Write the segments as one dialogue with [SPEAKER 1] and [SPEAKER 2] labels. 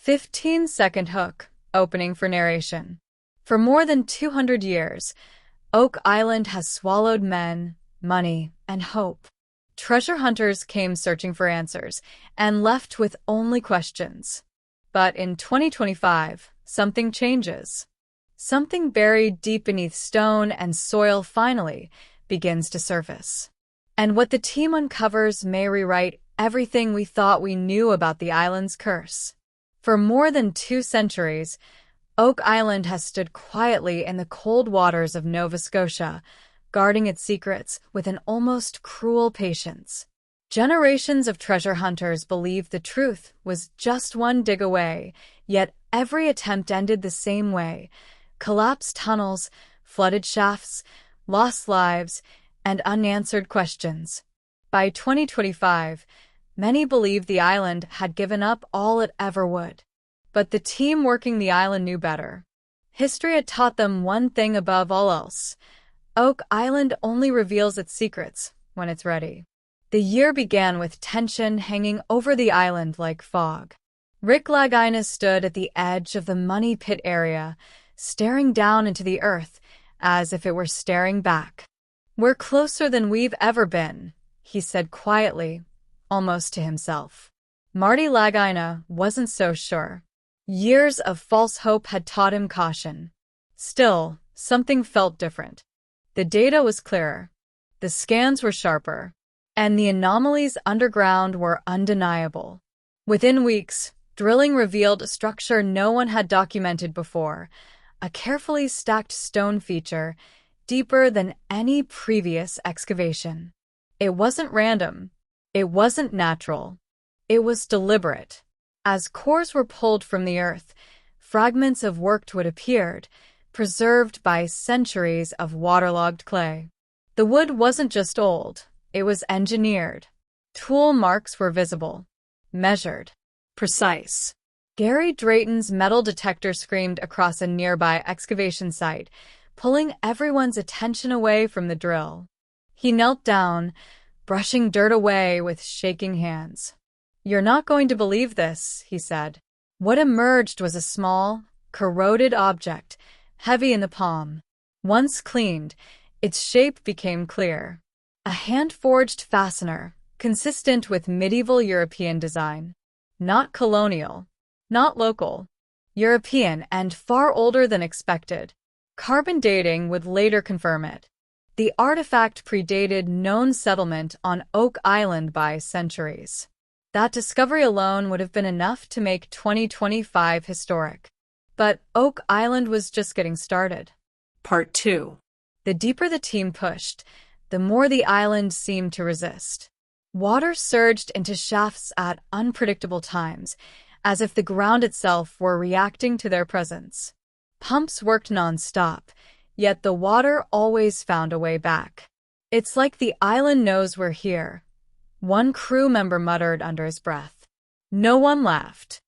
[SPEAKER 1] 15-second hook, opening for narration. For more than 200 years, Oak Island has swallowed men, money, and hope. Treasure hunters came searching for answers and left with only questions. But in 2025, something changes. Something buried deep beneath stone and soil finally begins to surface. And what the team uncovers may rewrite everything we thought we knew about the island's curse. For more than 2 centuries, Oak Island has stood quietly in the cold waters of Nova Scotia, guarding its secrets with an almost cruel patience. Generations of treasure hunters believed the truth was just one dig away, yet every attempt ended the same way: collapsed tunnels, flooded shafts, lost lives, and unanswered questions. By 2025, many believed the island had given up all it ever would. But the team working the island knew better. History had taught them one thing above all else: Oak Island only reveals its secrets when it's ready. The year began with tension hanging over the island like fog. Rick Lagina stood at the edge of the money pit area, staring down into the earth as if it were staring back. "We're closer than we've ever been," he said quietly, almost to himself. Marty Lagina wasn't so sure. Years of false hope had taught him caution. Still, something felt different. The data was clearer, the scans were sharper, and the anomalies underground were undeniable. Within weeks, drilling revealed a structure no one had documented before, a carefully stacked stone feature deeper than any previous excavation. It wasn't random. It wasn't natural. It was deliberate. As cores were pulled from the earth, fragments of worked wood appeared, preserved by centuries of waterlogged clay. The wood wasn't just old, it was engineered. Tool marks were visible, measured, precise. Gary Drayton's metal detector screamed across a nearby excavation site, pulling everyone's attention away from the drill. He knelt down, brushing dirt away with shaking hands. "You're not going to believe this," he said. What emerged was a small, corroded object, heavy in the palm. Once cleaned, its shape became clear. A hand-forged fastener, consistent with medieval European design. Not colonial, not local. European and far older than expected. Carbon dating would later confirm it. The artifact predated known settlement on Oak Island by centuries. That discovery alone would have been enough to make 2025 historic. But Oak Island was just getting started. Part 2. The deeper the team pushed, the more the island seemed to resist. Water surged into shafts at unpredictable times, as if the ground itself were reacting to their presence. Pumps worked non-stop, yet the water always found a way back. "It's like the island knows we're here," one crew member muttered under his breath. No one laughed.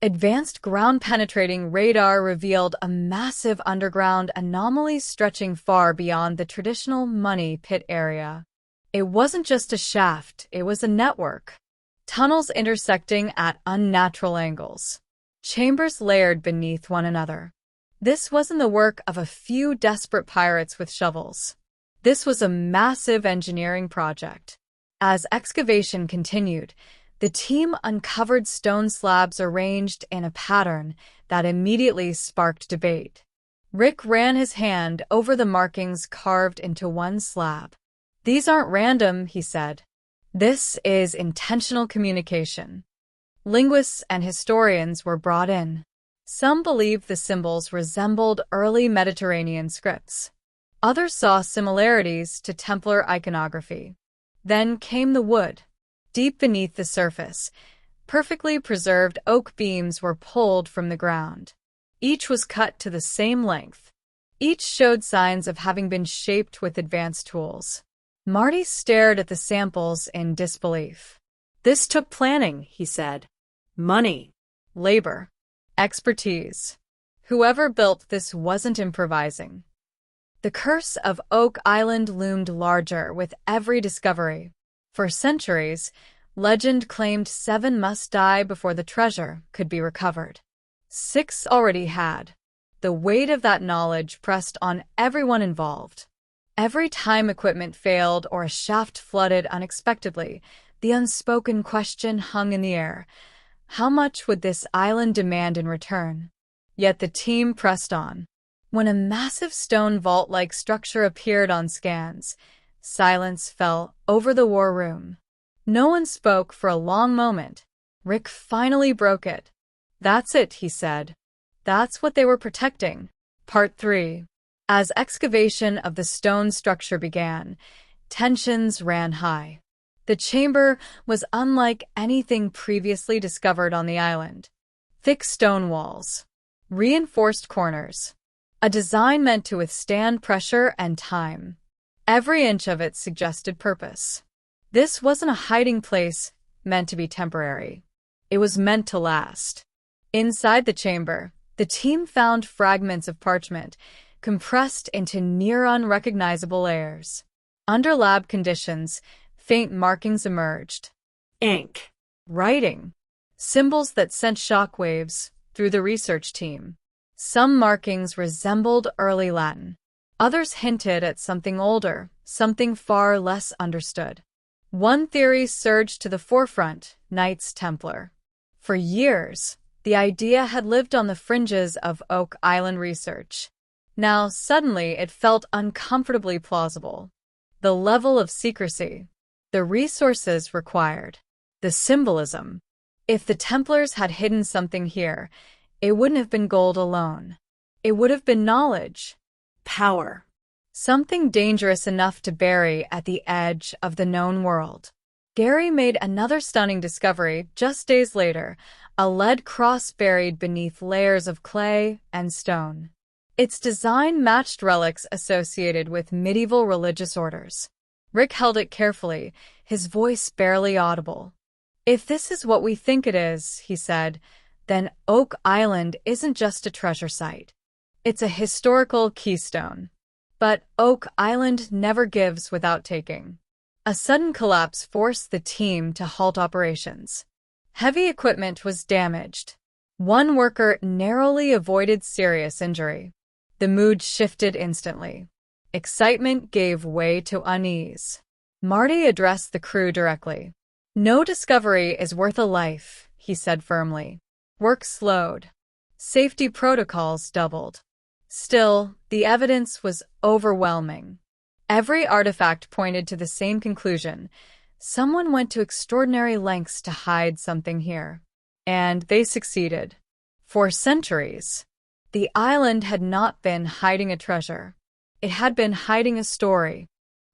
[SPEAKER 1] Advanced ground-penetrating radar revealed a massive underground anomaly stretching far beyond the traditional money pit area. It wasn't just a shaft, it was a network. Tunnels intersecting at unnatural angles. Chambers layered beneath one another. This wasn't the work of a few desperate pirates with shovels. This was a massive engineering project. As excavation continued, the team uncovered stone slabs arranged in a pattern that immediately sparked debate. Rick ran his hand over the markings carved into one slab. "These aren't random," he said. "This is intentional communication." Linguists and historians were brought in. Some believed the symbols resembled early Mediterranean scripts. Others saw similarities to Templar iconography. Then came the wood. Deep beneath the surface, perfectly preserved oak beams were pulled from the ground. Each was cut to the same length. Each showed signs of having been shaped with advanced tools. Marty stared at the samples in disbelief. "This took planning," he said. "Money, labor, expertise. Whoever built this wasn't improvising." The curse of Oak Island loomed larger with every discovery. For centuries, legend claimed 7 must die before the treasure could be recovered. 6 already had. The weight of that knowledge pressed on everyone involved. Every time equipment failed or a shaft flooded unexpectedly, the unspoken question hung in the air. How much would this island demand in return? Yet the team pressed on. When a massive stone vault-like structure appeared on scans, silence fell over the war room. No one spoke for a long moment. Rick finally broke it. "That's it," he said. "That's what they were protecting." Part 3. As excavation of the stone structure began, tensions ran high. The chamber was unlike anything previously discovered on the island. Thick stone walls, reinforced corners, a design meant to withstand pressure and time. Every inch of it suggested purpose. This wasn't a hiding place meant to be temporary. It was meant to last. Inside the chamber, the team found fragments of parchment, compressed into near unrecognizable layers. Under lab conditions, faint markings emerged.
[SPEAKER 2] Ink.
[SPEAKER 1] Writing. Symbols that sent shockwaves through the research team. Some markings resembled early Latin. Others hinted at something older, something far less understood. One theory surged to the forefront: Knights Templar. For years, the idea had lived on the fringes of Oak Island research. Now, suddenly, it felt uncomfortably plausible. The level of secrecy, the resources required, the symbolism. If the Templars had hidden something here, it wouldn't have been gold alone. It would have been knowledge.
[SPEAKER 2] Power.
[SPEAKER 1] Something dangerous enough to bury at the edge of the known world. Gary made another stunning discovery just days later: a lead cross buried beneath layers of clay and stone. Its design matched relics associated with medieval religious orders. Rick held it carefully, his voice barely audible. "If this is what we think it is," he said, "then Oak Island isn't just a treasure site. It's a historical keystone." But Oak Island never gives without taking. A sudden collapse forced the team to halt operations. Heavy equipment was damaged. One worker narrowly avoided serious injury. The mood shifted instantly. Excitement gave way to unease. Marty addressed the crew directly. "No discovery is worth a life," he said firmly. Work slowed. Safety protocols doubled. Still, the evidence was overwhelming. Every artifact pointed to the same conclusion: someone went to extraordinary lengths to hide something here. And they succeeded. For centuries, the island had not been hiding a treasure. It had been hiding a story.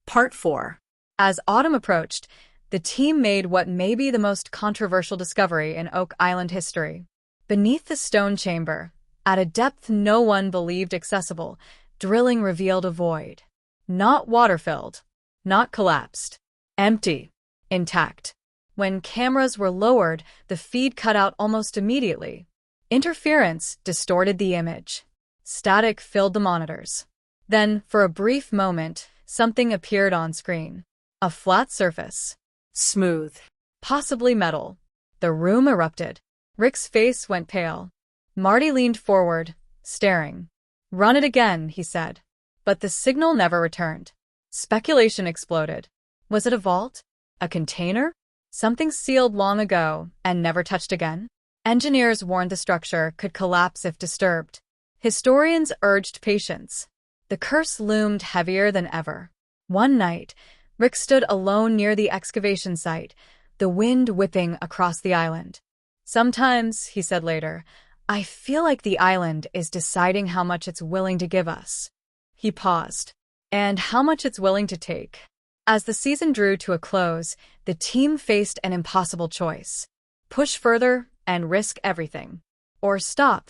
[SPEAKER 2] Part 4.
[SPEAKER 1] As autumn approached, the team made what may be the most controversial discovery in Oak Island history. Beneath the stone chamber, at a depth no one believed accessible, drilling revealed a void. Not water-filled, not collapsed. Empty. Intact. When cameras were lowered, the feed cut out almost immediately. Interference distorted the image. Static filled the monitors. Then, for a brief moment, something appeared on screen. A flat surface.
[SPEAKER 2] Smooth.
[SPEAKER 1] Possibly metal. The room erupted. Rick's face went pale. Marty leaned forward, staring. "Run it again," he said. But the signal never returned. Speculation exploded. Was it a vault? A container? Something sealed long ago and never touched again? Engineers warned the structure could collapse if disturbed. Historians urged patience. The curse loomed heavier than ever. One night, Rick stood alone near the excavation site, the wind whipping across the island. "Sometimes," he said later, "I feel like the island is deciding how much it's willing to give us." He paused. "And how much it's willing to take." As the season drew to a close, the team faced an impossible choice: push further and risk everything, or stop,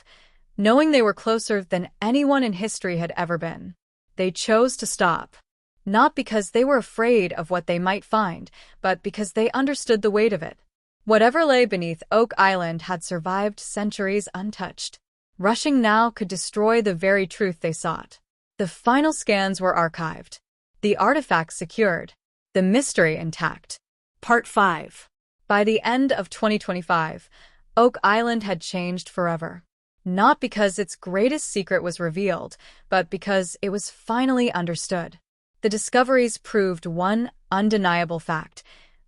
[SPEAKER 1] knowing they were closer than anyone in history had ever been. They chose to stop. Not because they were afraid of what they might find, but because they understood the weight of it. Whatever lay beneath Oak Island had survived centuries untouched. Rushing now could destroy the very truth they sought. The final scans were archived. The artifacts secured. The mystery intact.
[SPEAKER 2] Part 5.
[SPEAKER 1] By the end of 2025, Oak Island had changed forever. Not because its greatest secret was revealed, but because it was finally understood. The discoveries proved one undeniable fact: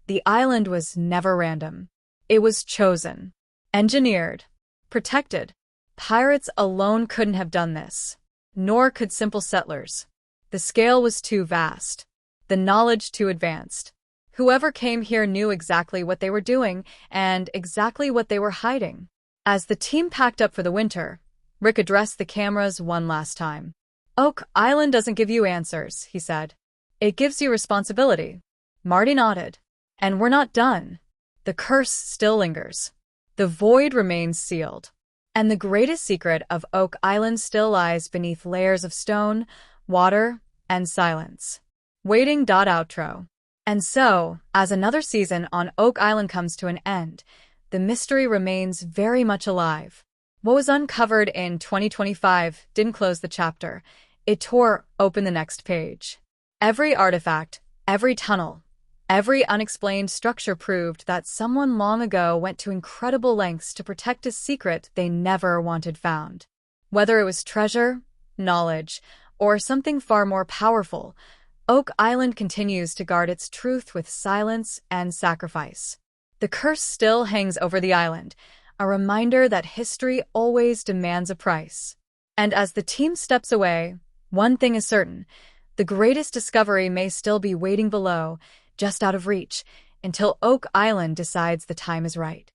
[SPEAKER 1] the island was never random. It was chosen, engineered, protected. Pirates alone couldn't have done this, nor could simple settlers. The scale was too vast, the knowledge too advanced. Whoever came here knew exactly what they were doing and exactly what they were hiding. As the team packed up for the winter, Rick addressed the cameras one last time. "Oak Island doesn't give you answers," he said. "It gives you responsibility." Marty nodded. "And we're not done. The curse still lingers. The void remains sealed. And the greatest secret of Oak Island still lies beneath layers of stone, water, and silence." Waiting. Outro. And so, as another season on Oak Island comes to an end, the mystery remains very much alive. What was uncovered in 2025 didn't close the chapter. It tore open the next page. Every artifact, every tunnel, every unexplained structure proved that someone long ago went to incredible lengths to protect a secret they never wanted found. Whether it was treasure, knowledge, or something far more powerful, Oak Island continues to guard its truth with silence and sacrifice. The curse still hangs over the island, a reminder that history always demands a price. And as the team steps away, one thing is certain: the greatest discovery may still be waiting below, just out of reach, until Oak Island decides the time is right.